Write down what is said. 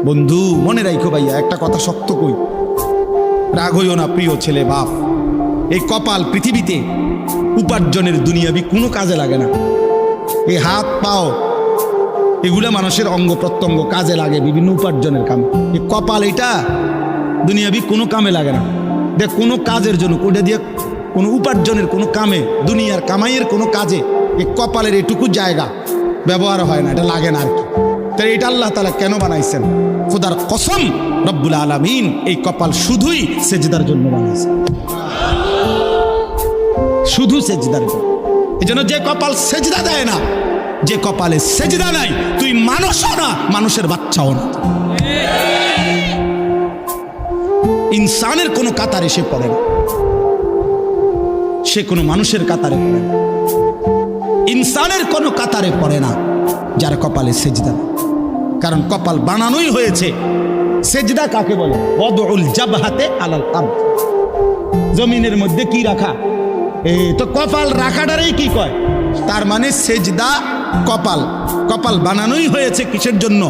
বন্ধু মনে রাখো ভাইয়া, একটা কথা শক্ত কই, রাগ হইও না প্রিয় ছেলে বাপ। এই কপাল পৃথিবীতে উপার্জনের দুনিয়াবি কোনো কাজে লাগে না। এই হাত পাও এগুলা মানুষের অঙ্গ প্রত্যঙ্গ কাজে লাগে বিভিন্ন উপার্জনের কামে। এই কপাল এটা দুনিয়াবি কোনো কামে লাগে না। দেখ কোনো কাজের জন্য ওটা দিয়ে কোনো উপার্জনের কোনো কামে, দুনিয়ার কামাইয়ের কোনো কাজে এই কপালের এটুকু জায়গা ব্যবহার হয় না, এটা লাগে না আর কি। তাই এটা আল্লাহ তাআলা কেন বানাইছেন? খোদার কসম রব্বুল আলামিন এই কপাল শুধুই সেজদার জন্য বানাইছেন, শুধু সেজদার জন্য। এই জন্য যে কপাল সেজদা দেয় না, যে কপালে সেজদা নাই, তুই মানুষও না, মানুষের বাচ্চাও না। ইনসানের কোনো কাতারে সে পড়ে না, সে কোনো মানুষের কাতারে পড়ে না। ইনসানের কোনো কাতারে পড়ে না যার কপালে সেজদা। কারণ কপাল বানানোই হয়েছে। সেজদা কাকে বলে? ওয়াদউল জাবহাতে আলাল আরদ, জমিনের মধ্যে কি রাখা। এই তো কপাল রাখাটারই কি কয়? তার মানে সেজদা কপাল। কপাল বানানোই হয়েছে কিসের জন্য?